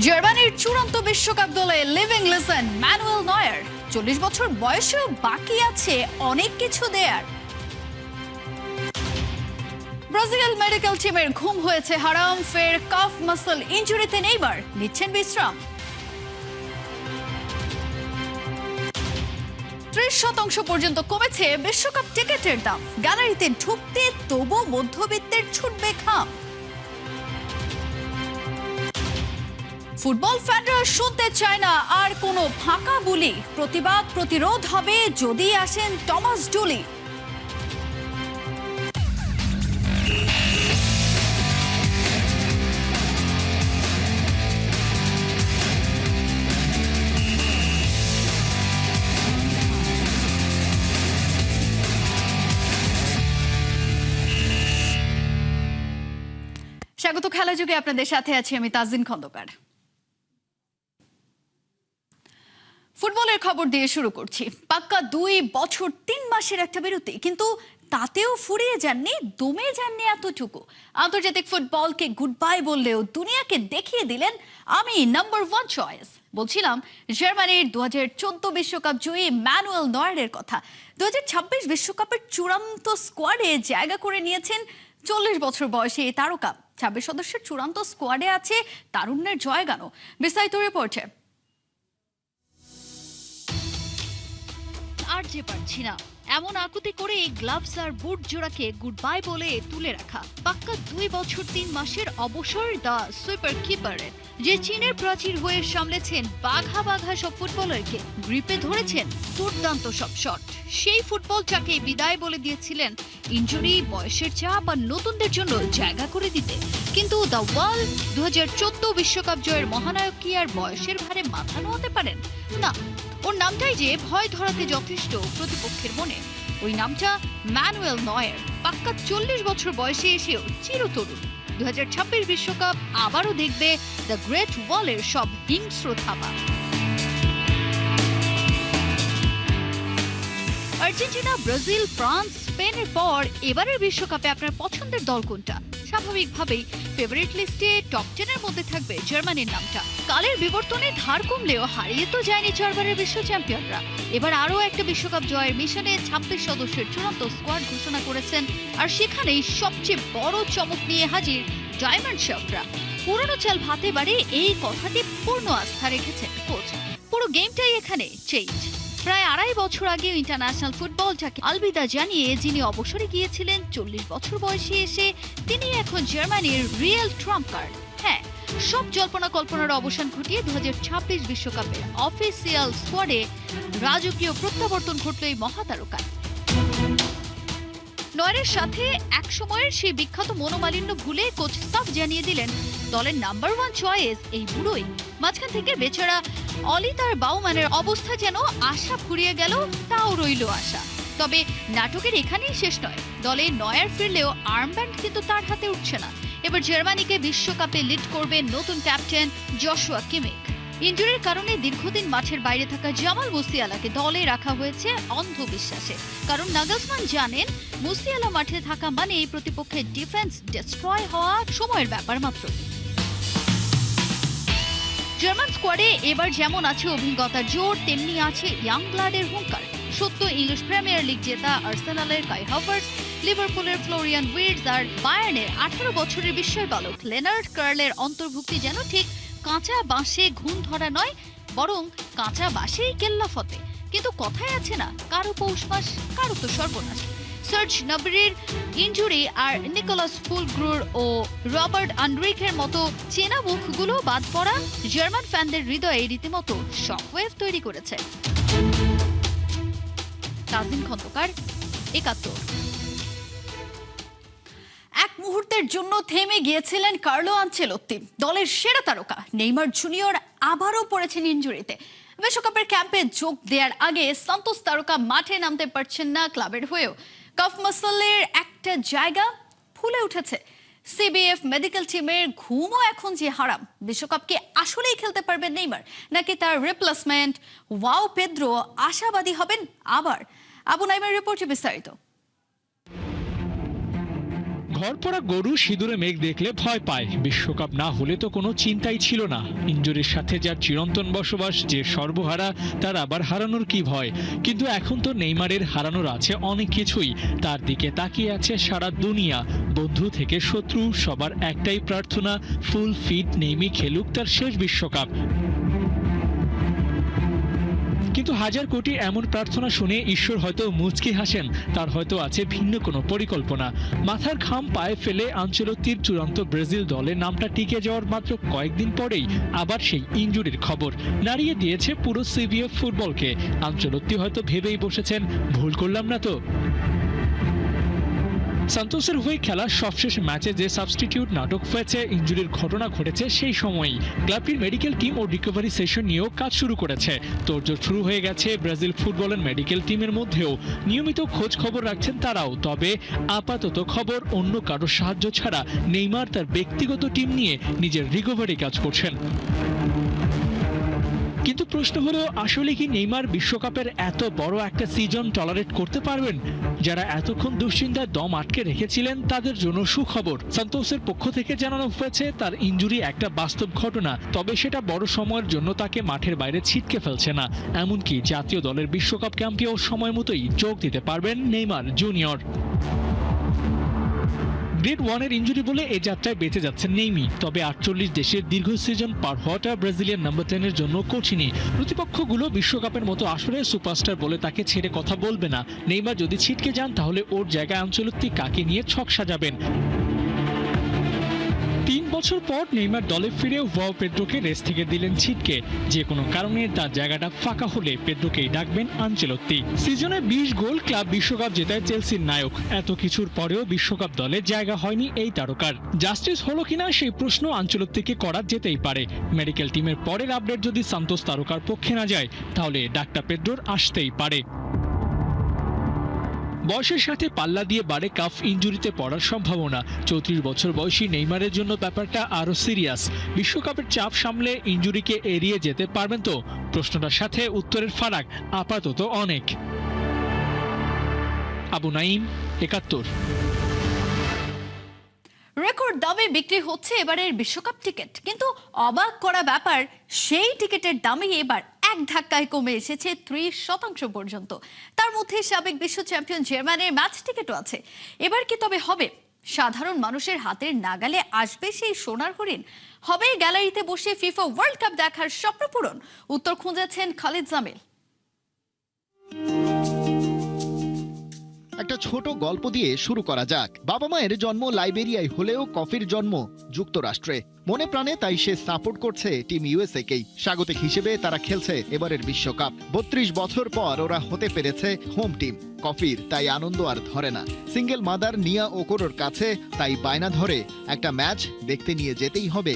জার্মানির চূড়ান্ত বিশ্বকাপ দলে লিভিং লেজেন্ড ম্যানুয়েল নয়ার 40 বছর বয়সেও বাকি আছে অনেক কিছু দেয়ার। ব্রাজিল মেডিকেল টিমের ঘুম হয়েছে হারাম, ফের কাফ মাসল ইনজুরিতে নেইমার নিচ্ছেন বিশ্রাম। 30% পর্যন্ত কমেছে বিশ্বকাপ টিকেটের দাম, গ্যালারিতে ঢুকতে তবু মধ্যবিত্তের ছুটবে ঘাম। ফুটবল ফ্যানরা শুনতে চায় না আর কোনো ফাঁকা বুলি, প্রতিবাদ প্রতিরোধ হবে যদি আসেন টমাস ডুলি। স্বাগত খেলা যুগে, আপনাদের সাথে আছি আমি তাজিন খন্দকার। ফুটবলের খবর দিয়ে শুরু করছি। পাক্কা 2 বছর 3 মাসের একটা বিরতি, কিন্তু তাতেও ফুরিয়ে যাননি, দমে যাননি এতটুকু। আন্তর্জাতিক ফুটবলকে গুড বাই বললেও দুনিয়াকে দেখিয়ে দিলেন আমি নাম্বার 1 চয়েস। বলছিলাম জার্মানির 2014 বিশ্বকাপ জয়ী ম্যানুয়েল নয়ারের কথা। 2026 বিশ্বকাপের চূড়ান্ত স্কোয়াডে জায়গা করে নিয়েছেন 40 বছর বয়সী এই তারকা। 26 সদস্যের চূড়ান্ত স্কোয়াডে আছে তারুণ্যের জয়গানও। বিস্তারিত রিপোর্টে। আর যে পারছি না এমন আকুতি করে গ্লাভস আর বুট জোড়াকে গুড বাই বলে তুলে রাখা পাক্কা 2 বছর 3 মাসের অবসর দা সুপার কিপারের, যে চীনের প্রাচীর হয়ে সামলেছেন বাঘা বাঘা সব ফুটবলারকে, গ্রিপে ধরেছেন দুর্দান্ত সব শট। সেই ফুটবলটাকে বিদায় বলে দিয়েছিলেন ইনজুরি, বয়সের চাপ আর নতুনদের জন্য জায়গা করে দিতে। কিন্তু দ্য ওয়ার্ল্ড 2014 বিশ্বকাপ জয়ের মহানায়ক কি আর বয়সের ভারে মাথা নোয়াতে পারেন? না, ওর নামটাই যে ভয় ধরাতে যথেষ্ট প্রতিপক্ষের মনে। ওই নামটা ম্যানুয়েল নয়ার। পাক্কা 40 বছর বয়সে এসেও চিরতরুণ। 2026 বিশ্বকাপ আবারও দেখবে দ্য গ্রেট ওয়ালের সব হিংস্র থাবা। আর্জেন্টিনা, ব্রাজিল, ফ্রান্স, স্পেনের পর এবারের বিশ্বকাপে আপনার পছন্দের দল কোনটা? স্বাভাবিকভাবেই ফেভারিট লিস্টে টপ 10 এর মধ্যে থাকবে জার্মানির নামটা। কালের বিবর্তনে ধার কমলেও হারিয়ে তো যায়নি 4 বারের বিশ্ব চ্যাম্পিয়নরা। এবার আরও একটা বিশ্বকাপ জয়ের মিশনে 26 সদস্যের চূড়ান্ত স্কোয়াড ঘোষণা করেছেন, আর সেখানেই সবচেয়ে বড় চমক নিয়ে হাজির ডায়মন্ড শেফরা। পুরনো চাল ভাতে বাড়ে এই কথাটি পূর্ণ আস্থা রেখেছেন কোচ। পুরো গেমটাই এখানে চেঞ্জ। প্রায় 2.5 বছর আগে ইন্টারন্যাশনাল ফুটবলটাকে আলবিদা জানিয়ে যিনি অবসরে গিয়েছিলেন 40 বছর বয়সে এসে, তিনি এখন জার্মানির রিয়েল ট্রাম্প কার্ড। হ্যাঁ, সব জল্পনা কল্পনার অবসান ঘটিয়ে 2026 বিশ্বকাপের অফিসিয়াল স্কোয়াডে রাজকীয় প্রত্যাবর্তন ঘটল এই মহাতারকার। নয়ারের সাথে এক সময়ের সেই বিখ্যাত মনোমালিন্য ভুলে কোচ স্টাফ জানিয়ে দিলেন দলের নাম্বার 1 চয়েস এই বুড়োই। মাঝখান থেকে বেচারা অলি তার বাউম্যানের অবস্থা যেন আশা ফুরিয়ে গেল, তাও রইল আশা। তবে নাটকের এখানেই শেষ নয়। দলে নয়ার ফিরলেও আর্মব্যান্ড কিন্তু তার হাতে উঠছে না। এবার জার্মানিকে বিশ্বকাপে লিড করবে নতুন ক্যাপ্টেন জশুয়া কিমিখ। ইনজুরির কারণে দীর্ঘদিন মাঠের বাইরে থাকা জামাল মুসিয়ালাকে দলে রাখা হয়েছে অন্ধবিশ্বাসে। কারণ নাগলসমান জানেন মুসিয়ালা মাঠে থাকা মানে এই প্রতিপক্ষের ডিফেন্স ডেস্ট্রয় হওয়া সময়ের ব্যাপার মাত্র। জার্মান স্কোয়াডে এবার যেমন আছে অভিজ্ঞতার জোর, তেমনি আছে ইয়াং ব্লাডের হুঙ্কার। সত্য ইংলিশ প্রিমিয়ার লিগ জেতা আর্সেনালের কাই হাভার্টস, লিভারপুলের ফ্লোরিয়ান উইর্টজ আর বায়ার্নের 18 বছরের বিস্ময় বালক লেনার্ড কার্লের অন্তর্ভুক্তি যেন ঠিক কাঁচা বাঁশে ঘুণ ধরা নয়, বরং কাঁচা বাঁশেই কেল্লা ফতে। কিন্তু কথায় আছে না, কারো পৌষ মাস কারো তো সর্বনাশ। সার্জ নাবরির ইনজুরি আর নিকোলাস ফুলগ্রুর ও রবার্ট আন্ড্রিকের মতো চেনা মুখগুলো বাদ পড়া জার্মান ফ্যানদের হৃদয়ে রীতিমতো শকওয়েভ তৈরি করেছে। তাজিন খন্দকার, 71। এক মুহূর্তের জন্য থেমে গিয়েছিলেন কার্লো আনচেলত্তি। দলের সেরা তারকা নেইমার জুনিয়র আবারও পড়েছেন ইনজুরিতে। বিশ্বকাপের ক্যাম্পে যোগ দেওয়ার আগে সান্তোস তারকা মাঠে নামতে পারছেন না ক্লাবের হয়েও। কাফ মাসলের একটা জায়গা ফুলে উঠেছে। সিবিএফ মেডিকেল টিমের ঘুমও এখন যে হারাম। বিশ্বকাপকে আসলেই খেলতে পারবেন নেইমার, নাকি তার রিপ্লেসমেন্ট ওয়াও পেদ্রো আশাবাদী হবেন আবার? আবু নাইমের রিপোর্টে বিস্তারিত। ঘরপড়া গরু সিঁদুরে মেঘ দেখলে ভয় পায়। বিশ্বকাপ না হলে তো কোনো চিন্তাই ছিল না। ইনজুরির সাথে যার চিরন্তন বসবাস, যে সর্বহারা, তার আবার হারানোর কি ভয়। কিন্তু এখন তো নেইমারের হারানোর আছে অনেক কিছুই। তার দিকে তাকিয়ে আছে সারা দুনিয়া। বন্ধু থেকে শত্রু, সবার একটাই প্রার্থনা, ফুল ফিট নেইমি খেলুক তার শেষ বিশ্বকাপ। কিন্তু হাজার কোটি এমন প্রার্থনা শুনে ঈশ্বর হয়তো মুচকি হাসেন। তার হয়তো আছে ভিন্ন কোনো পরিকল্পনা। মাথার ঘাম পায়ে ফেলে আনচেলত্তির চূড়ান্ত ব্রাজিল দলে নামটা টিকে যাওয়ার মাত্র কয়েকদিন পরেই আবার সেই ইনজুরির খবর নাড়িয়ে দিয়েছে পুরো সিভিএফ ফুটবলকে। আনচেলত্তি হয়তো ভেবেই বসেছেন, ভুল করলাম না তো। সান্তোসের হয়ে খেলা সবশেষ ম্যাচে যে সাবস্টিটিউট নাটক হয়েছে, ইনজুরির ঘটনা ঘটেছে সেই সময়ই। ক্লাবটির মেডিকেল টিম ও রিকভারি সেশন নিয়েও কাজ শুরু করেছে। তোড়জোড় শুরু হয়ে গেছে ব্রাজিল ফুটবলের মেডিকেল টিমের মধ্যেও। নিয়মিত খোঁজ খবর রাখছেন তারাও। তবে আপাতত খবর, অন্য কারো সাহায্য ছাড়া নেইমার তার ব্যক্তিগত টিম নিয়ে নিজের রিকভারি কাজ করছেন। কিন্তু প্রশ্ন হলো, আসলে কি নেইমার বিশ্বকাপের এত বড় একটা সিজন টলারেট করতে পারবেন? যারা এতক্ষণ দুশ্চিন্তায় দম আটকে রেখেছিলেন তাদের জন্য সুখবর। সান্তোসের পক্ষ থেকে জানানো হয়েছে তার ইনজুরি একটা বাস্তব ঘটনা, তবে সেটা বড় সময়ের জন্য তাকে মাঠের বাইরে ছিটকে ফেলছে না। এমনকি জাতীয় দলের বিশ্বকাপ ক্যাম্পেও সময় মতোই যোগ দিতে পারবেন নেইমার জুনিয়র। গ্রেড 1-এর ইনজুরি বলে এই যাত্রায় বেঁচে যাচ্ছেন নেইমি। তবে 48 দেশের দীর্ঘ সিজন পার হওয়াটা ব্রাজিলিয়ান নাম্বার 10-এর জন্য কঠিনই। প্রতিপক্ষগুলো বিশ্বকাপের মতো আসলে সুপারস্টার বলে তাকে ছেড়ে কথা বলবে না। নেইমার যদি ছিটকে যান তাহলে ওর জায়গায় আনচেলত্তি কাকে নিয়ে ছক সাজাবেন। 3 বছর পর নেইমার দলে ফিরে ওয়াও পেড্রোকে রেস থেকে দিলেন ছিটকে। যে কোনো কারণে তার জায়গাটা ফাঁকা হলে পেড্রোকেই ডাকবেন আনচেলত্তি। সিজনে 20 গোল, ক্লাব বিশ্বকাপ জেতায় চেলসির নায়ক। এত কিছুর পরেও বিশ্বকাপ দলে জায়গা হয়নি এই তারকার। জাস্টিস হলো কিনা সেই প্রশ্ন আনচেলত্তিকে করা যেতেই পারে। মেডিকেল টিমের পরের আপডেট যদি সান্তোস তারকার পক্ষে না যায়, তাহলে ডাক্তার পেড্রোর আসতেই পারে। বয়সের সাথে পাল্লা দিয়ে বাড়ে কাফ ইনজুরিতে পড়ার সম্ভাবনা। 34 বছর বয়সী নেইমারের জন্য ব্যাপারটা আরো সিরিয়াস। বিশ্বকাপের চাপ সামলে ইনজুরিকে এড়িয়ে যেতে পারবেন তো? প্রশ্নটার সাথে উত্তরের ফারাক আপাতত অনেক। আবু নাইম, 71। রেকর্ড দামে বিক্রি হচ্ছে এবারের বিশ্বকাপ টিকিট, কিন্তু অবাক করা ব্যাপার, সেই টিকিটের দামই এবার এক ধাক্কায় কমে এসেছে 30% পর্যন্ত। তার মধ্যে সাবেক বিশ্ব চ্যাম্পিয়ন জার্মানির ম্যাচ টিকিটও আছে। এবার কি তবে হবে সাধারণ মানুষের হাতের নাগালে আসবে সেই সোনার হরিণ? হবে গ্যালারিতে বসে ফিফা ওয়ার্ল্ড কাপ দেখার স্বপ্ন পূরণ? উত্তর খুঁজেছেন খালিদ জামিল। একটা ছোট গল্প দিয়ে শুরু করা যাক। বাবা মায়ের জন্ম লাইবেরিয়ায় হলেও কফির জন্ম যুক্তরাষ্ট্রে। মনে প্রাণে তাই সে সাপোর্ট করছে টিম ইউএসএ কেই। স্বাগতিক হিসেবে তারা খেলছে এবারের বিশ্বকাপ। 32 বছর পর ওরা হতে পেরেছে হোম টিম। কফির তাই আনন্দ আর ধরে না। সিঙ্গেল মাদার নিয়া ওকোরোর কাছে তাই বায়না ধরে একটা ম্যাচ দেখতে নিয়ে যেতেই হবে।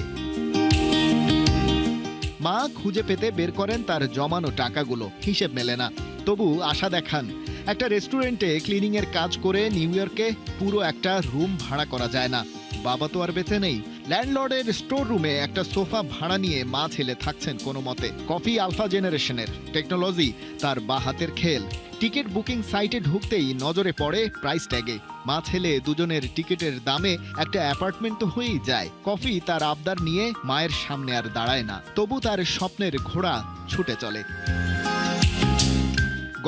মা খুঁজে পেতে বের করেন তার জমানো টাকাগুলো, হিসেব মেলে না, তবু আশা দেখান। একটা রেস্টুরেন্টে ক্লিনিং এর কাজ করে নিউ ইয়র্কে পুরো একটা রুম ভাড়া করা যায় না। বাবা তো আর বেঁচে নেই। ল্যান্ডলর্ডের স্টোর রুমে একটা সোফা ভাড়া নিয়ে মা ছেলে থাকছেন কোনো মতে। কফি আলফা জেনারেশনের, টেকনোলজি তার বা হাতের খেল। টিকিট বুকিং সাইটে ঢুকতেই নজরে পড়ে প্রাইস ট্যাগে। মা ছেলে দুজনের টিকিটের দামে একটা অ্যাপার্টমেন্ট তো হয়েই যায়। কফি তার আবদার নিয়ে মায়ের সামনে আর দাঁড়ায় না, তবু তার স্বপ্নের ঘোড়া ছুটে চলে।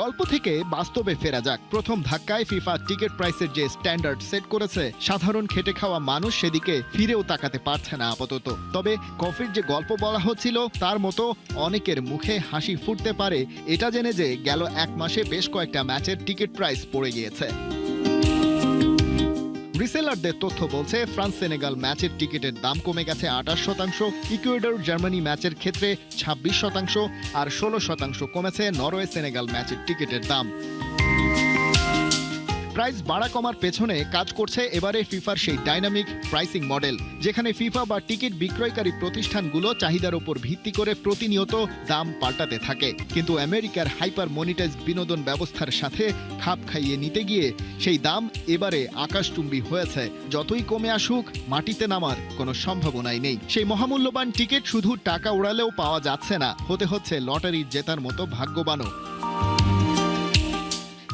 গল্প থেকে বাস্তবে ফেরা যাক। প্রথম ধাক্কায় ফিফা টিকিট প্রাইসের যে স্ট্যান্ডার্ড সেট করেছে, সাধারণ খেটে খাওয়া মানুষ সেদিকে ফিরেও তাকাতে পারছে না আপাতত। তবে কফির যে গল্প বলা হচ্ছিল, তার মতো অনেকের মুখে হাসি ফুটতে পারে এটা জেনে যে গেল 1 মাসে বেশ কয়েকটা ম্যাচের টিকিট প্রাইস পড়ে গিয়েছে। রিসেলারদের তথ্য বলছে ফ্রান্স সেনেগাল ম্যাচের টিকিটের দাম কমে গেছে 28%, ইকুয়েডর জার্মানি ম্যাচের ক্ষেত্রে 26% আর 16% কমেছে নরওয়ে সেনেগাল ম্যাচের টিকিটের দাম। প্রাইস বাড়া কমার পেছনে কাজ করছে এবারে ফিফার সেই ডাইনামিক প্রাইসিং মডেল, যেখানে ফিফা বা টিকিট বিক্রয়কারী প্রতিষ্ঠানগুলো চাহিদার উপর ভিত্তি করে প্রতিনিয়ত দাম পাল্টাতে থাকে। কিন্তু আমেরিকার হাইপার মনিটাইজড বিনোদন ব্যবস্থার সাথে খাপ খাইয়ে নিতে গিয়ে সেই দাম এবারে আকাশচুম্বী হয়েছে। যতই কমে আসুক, মাটিতে নামার কোনো সম্ভাবনাই নেই। সেই মহামূল্যবান টিকিট শুধু টাকা উড়ালেও পাওয়া যাচ্ছে না, হতে হচ্ছে লটারি জেতার মতো ভাগ্যবানও।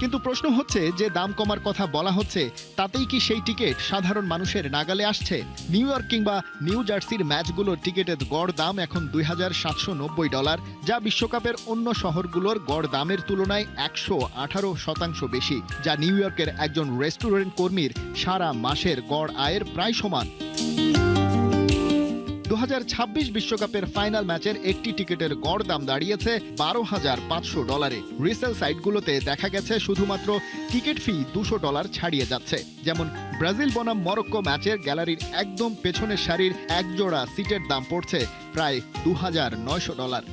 কিন্তু প্রশ্ন হচ্ছে, যে দাম কমার কথা বলা হচ্ছে তাতেই কি সেই টিকিট সাধারণ মানুষের নাগালে আসছে? নিউ ইয়র্ক কিংবা নিউ জার্সির ম্যাচগুলোর টিকিটের গড় দাম এখন $2,790, যা বিশ্বকাপের অন্য শহরগুলোর গড় দামের তুলনায় 118% বেশি, যা নিউ ইয়র্কের একজন রেস্টুরেন্ট কর্মীর সারা মাসের গড় আয়ের প্রায় সমান। 2026 বিশ্বকাপের ফাইনাল ম্যাচের একটি টিকিটের গড় দাম দাঁড়িয়েছে $12,500। রিসেল সাইটগুলোতে দেখা গেছে শুধুমাত্র টিকিট ফি $200 ছাড়িয়ে যাচ্ছে। যেমন ব্রাজিল বনাম মরক্কো ম্যাচের গ্যালারির একদম পেছনের সারির একজোড়া সিটের দাম পড়ছে প্রায় $2,900।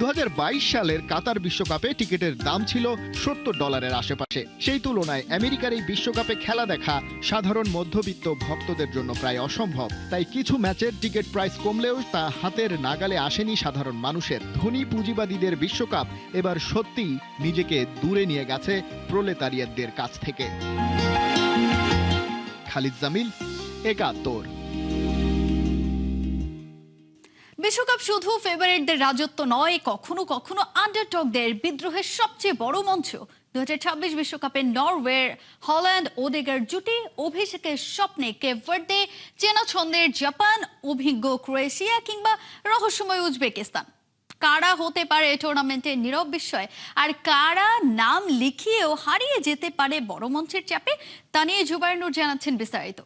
2022 সালের কাতার বিশ্বকাপে টিকিটের দাম ছিল $70 আশেপাশে। সেই তুলনায় আমেরিকার এই বিশ্বকাপে খেলা দেখা সাধারণ মধ্যবিত্ত ভক্তদের জন্য প্রায় অসম্ভব। তাই কিছু ম্যাচের টিকিট প্রাইস কমলেও তা হাতের নাগালে আসেনি সাধারণ মানুষের। ধনী পুঁজিবাদীদের বিশ্বকাপ এবার সত্যিই নিজেকে দূরে নিয়ে গেছে প্রলেতারিয়াতদের কাছ থেকে। খালিদ জামিল, একাত্তর। বিশ্বকাপ শুধু ফেভারিটদের রাজত্ব নয়, কখনো কখনো আন্ডারডগদের বিদ্রোহের সবচেয়ে বড় মঞ্চ। 2026 বিশ্বকাপে নরওয়ের হল্যান্ড ওডেগার জুটি, অভিষেকের স্বপ্নে কেপ ভার্দে, চেনা ছন্দের জাপান, অভিজ্ঞ ক্রোয়েশিয়া কিংবা রহস্যময় উজবেকিস্তান। কারা হতে পারে টুর্নামেন্টের নীরব বিস্ময়, আর কারা নাম লিখিয়েও হারিয়ে যেতে পারে বড় মঞ্চের চাপে, তা নিয়ে জুবায়ের নূর জানাচ্ছেন বিস্তারিত।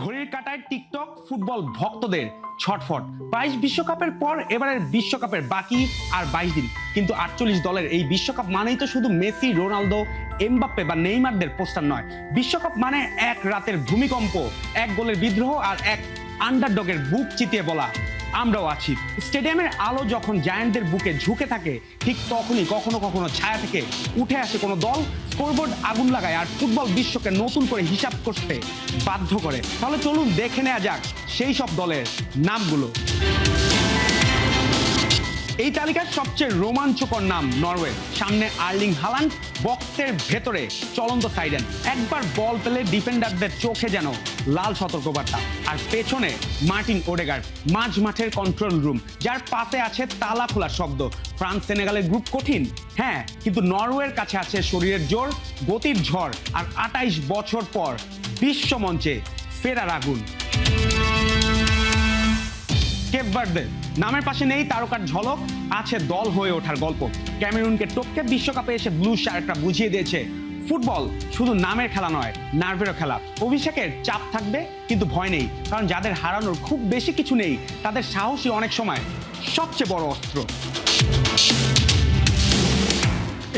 ঘড়ির কাঁটায় টিকটক ফুটবল ভক্তদের ছটফট। 22 বিশ্বকাপের পর এবারের বিশ্বকাপের বাকি আর 22 দিন, কিন্তু 48 দলের এই বিশ্বকাপ মানেই তো শুধু মেসি, রোনালদো, এমবাপ্পে বা নেইমারদের পোস্টার নয়। বিশ্বকাপ মানে এক রাতের ভূমিকম্প, এক গোলের বিদ্রোহ আর এক আন্ডারডগের বুক চিতিয়ে বলা আমরাও আছি। স্টেডিয়ামের আলো যখন জায়ান্টদের বুকে ঝুঁকে থাকে, ঠিক তখনই কখনো কখনো ছায়া থেকে উঠে আসে কোনো দল, স্কোরবোর্ড আগুন লাগায় আর ফুটবল বিশ্বকে নতুন করে হিসাব করতে বাধ্য করে। তাহলে চলুন দেখে নেওয়া যাক সেই সব দলের নামগুলো। এই তালিকার সবচেয়ে রোমাঞ্চকর নাম নরওয়ে। সামনে আর্লিং হালান্ড, বক্সের ভেতরে চলন্ত সাইডেন। একবার বল পেলে ডিফেন্ডারদের চোখে যেন লাল সতর্কবার্তা। আর পেছনে মার্টিন ওডেগার্ড, মাঝ মাঠের কন্ট্রোল রুম, যার পাশে আছে তালা খোলার শব্দ। ফ্রান্স সেনেগালের গ্রুপ কঠিন, হ্যাঁ, কিন্তু নরওয়ের কাছে আছে শরীরের জোর, গতির ঝড় আর 28 বছর পর বিশ্ব মঞ্চে ফেরার আগুন। কেপ ভার্দে নামের পাশে নেই তারকার ঝলক, আছে দল হয়ে ওঠার গল্প। ক্যামেরুনকে টপকে বিশ্বকাপে এসে ব্লু শার্টরা বুঝিয়ে দিয়েছে ফুটবল শুধু নামের খেলা নয়, নার্ভেরও খেলা। অভিষেকের চাপ থাকবে কিন্তু ভয় নেই, কারণ যাদের হারানোর খুব বেশি কিছু নেই, তাদের সাহসী অনেক সময় সবচেয়ে বড় অস্ত্র।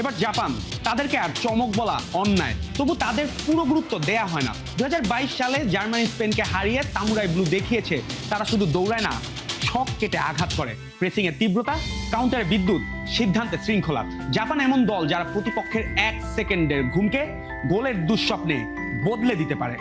এবার জাপান, তাদেরকে আর চমক বলা অন্যায়, তবু তাদের পুরো গুরুত্ব দেয়া হয় না। 2022 সালে জার্মানি স্পেনকে হারিয়ে সামুরাই ব্লু দেখিয়েছে তারা শুধু দৌড়ায় না, ছক কেটে আঘাত করে। প্রেসিং এর তীব্রতা, কাউন্টারে বিদ্যুৎ, সিদ্ধান্তে শৃঙ্খলা। জাপান এমন দল যারা প্রতিপক্ষের 1 সেকেন্ডের ঘুমকে গোলের দুঃস্বপ্নে বদলে দিতে পারে।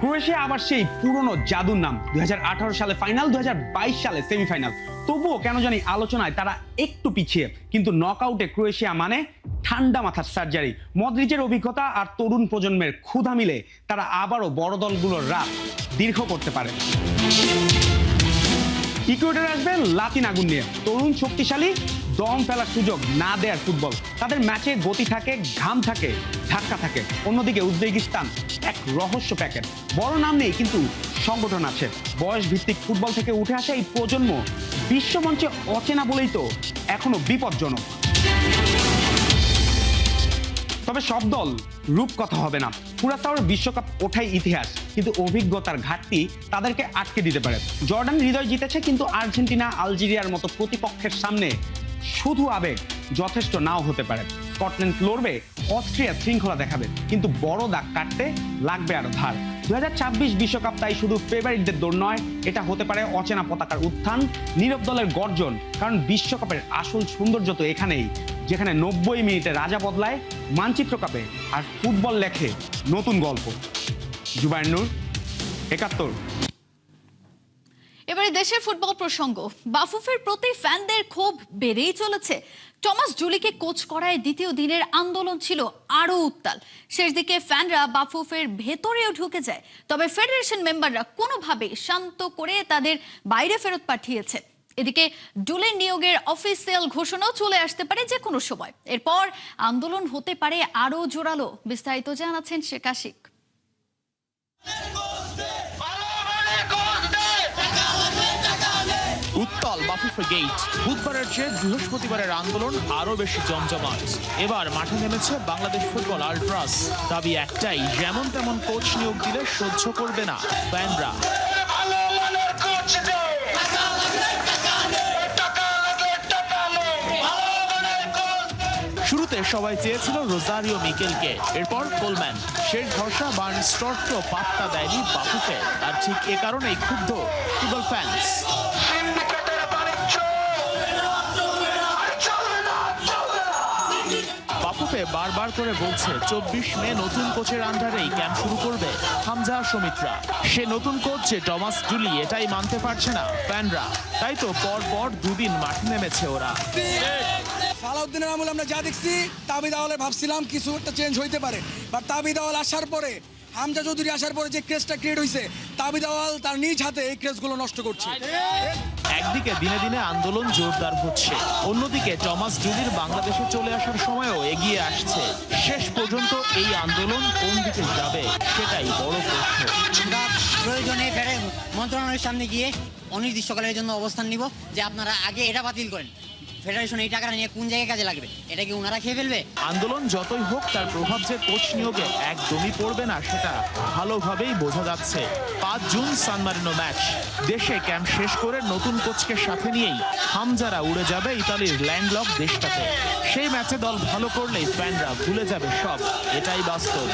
ক্রোয়েশিয়া আবার সেই পুরনো জাদুর নাম। 2018 সালে ফাইনাল, 2022 সালে সেমিফাইনাল। তবুও কেন জানি আলোচনায় তারা একটু পিছিয়ে, কিন্তু নকআউটে ক্রোয়েশিয়া মানে ঠান্ডা মাথার সার্জারি। মদ্রিচের অভিজ্ঞতা আর তরুণ প্রজন্মের ক্ষুধা মিলে তারা আবারও বড় দলগুলোর রাত দীর্ঘ করতে পারে। ইকুয়েডর আসবে লাতিন আগুন নিয়ে, তরুণ শক্তিশালী, দম ফেলার সুযোগ না দেয়ার ফুটবল। তাদের ম্যাচে গতি থাকে, ঘাম থাকে, ধাক্কা থাকে। অন্যদিকে উজবেকিস্তান এক রহস্য প্যাকেট, বড় নাম নেই কিন্তু সংগঠন আছে। বয়স ভিত্তিক ফুটবল থেকে উঠে আসা এই প্রজন্ম বিশ্বমঞ্চে অচেনা বলেই তো এখনো বিপজ্জনক। তবে সব দল রূপকথা হবে না। কুরাসাওর বিশ্বকাপ ওঠাই ইতিহাস, কিন্তু অভিজ্ঞতার ঘাটতি তাদেরকে আটকে দিতে পারে। জর্ডান হৃদয় জিতেছে, কিন্তু আর্জেন্টিনা, আলজেরিয়ার মতো প্রতিপক্ষের সামনে শুধু আবেগ যথেষ্ট নাও হতে পারে। স্কটল্যান্ড লড়বে, অস্ট্রিয়া শৃঙ্খলা দেখাবে, কিন্তু বড় দাগ কাটতে লাগবে আরো ধার। 2026 বিশ্বকাপ তাই শুধু ফেভারিটদের দৌড় নয়, এটা হতে পারে অচেনা পতাকার উত্থান, নীরব দলের গর্জন। কারণ বিশ্বকাপের আসল সৌন্দর্য তো এখানেই, যেখানে 90 মিনিটে রাজা বদলায়, মানচিত্র কাঁপে আর ফুটবল লেখে নতুন গল্প। জুবায়ের নূর, একাত্তর। এবারে দেশের ফুটবল প্রসঙ্গ। বাফুফের প্রতি ফ্যানদের ক্ষোভ বেড়েই চলেছে। টমাস জুলিকে কোচ করায় দ্বিতীয় দিনের আন্দোলন ছিল আরো উত্তাল। শেষ দিকে ফ্যানরা বাফুফের ভেতরেও ঢুকে যায়, তবে ফেডারেশন মেম্বাররা কোনোভাবে শান্ত করে তাদের বাইরে ফেরত পাঠিয়েছে। এদিকে ডুলের নিয়োগের অফিসিয়াল ঘোষণাও চলে আসতে পারে যে কোনো সময়। এরপর আন্দোলন হতে পারে আরো জোরালো। বিস্তারিত জানাচ্ছেন শেখ আশিক। উত্তাল বাফুফে গেট। বুধবারের চেয়ে বৃহস্পতিবারের আন্দোলন আরো বেশি জমজমাট। এবার মাঠে নেমেছে বাংলাদেশ ফুটবল আল্ট্রাস। দাবি একটাই, যেমন তেমন কোচ নিয়োগ দিলে সহ্য করবে না ফ্যানরা। শুরুতে সবাই চেয়েছিল রোজারিও মিকেলকে, এরপর কোলম্যান। শেষ ভরসা বার্নস্টর্ককেও পাত্তা দেয়নি বাফুফে। আর ঠিক এ কারণেই ক্ষুব্ধ ফুটবল ফ্যান্স। বাফুফে বারবার করে বলছে 24 মে নতুন কোচের আন্ডারেই ক্যাম্প শুরু করবে হামজা সমিত্রা। সে নতুন কোচ যে টমাস ডুলি, এটাই মানতে পারছে না ফ্যানরা। তাই তো পর দুদিন মাঠে নেমেছে ওরা। সালাউদ্দিনের আমলে আমরা যা দেখছি, তাবিদ আওয়ালে ভাবছিলাম কিছু একটা চেঞ্জ হইতে পারে, বাট তাবিদ আওয়াল আসার পরে, হামজা চৌধুরী আসার পরে যে ক্রেজটা ক্রিয়েট হয়েছে, তাবিদ আওয়াল তার নিজ হাতে এই ক্রেজগুলো নষ্ট করছে। একদিকে দিনে দিনে আন্দোলন জোরদার হচ্ছে, অন্যদিকে টমাস ডুলির বাংলাদেশে চলে আসার সময়ও এগিয়ে আসছে। শেষ পর্যন্ত এই আন্দোলন কোন দিকে যাবে সেটাই বড় প্রশ্ন। আমরা প্রয়োজনে মন্ত্রণালয়ের সামনে গিয়ে অনির্দিষ্টকালের জন্য অবস্থান নিব যে আপনারা আগে এটা বাতিল করেন। ফেডারেশন এই টাকাটা নিয়ে কোন জায়গায় কাজে লাগবে, এটা কি ওনারা খেয়ে ফেলবে? আন্দোলন যতই হোক, তার প্রভাব যে কোচ নিয়োগে একদমই পড়বে না সেটা ভালোভাবেই বোঝা যাচ্ছে। 5 জুন সান মারিনো ম্যাচ। দেশে ক্যাম্প শেষ করে নতুন কোচকে সাথে নিয়েই হামজারা উড়ে যাবে ইতালির ল্যান্ডলক দেশটাতে। সেই ম্যাচে দল ভালো করলেই ফ্যানরা ভুলে যাবে সব, এটাই বাস্তব।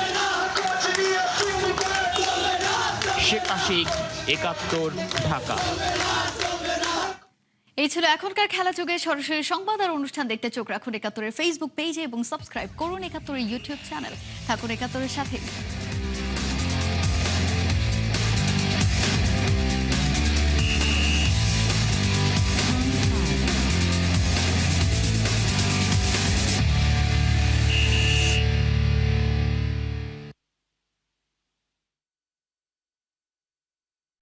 শেখ আশিক, 71, ঢাকা। এই ছিল এখনকার খেলা যুগে সরাসরি সংবাদ আর অনুষ্ঠান দেখতে চোখ রাখুন 71-এর ফেসবুক পেজে এবং সাবস্ক্রাইব করুন 71-এর ইউটিউব চ্যানেল। থাকুন 71-এর সাথে।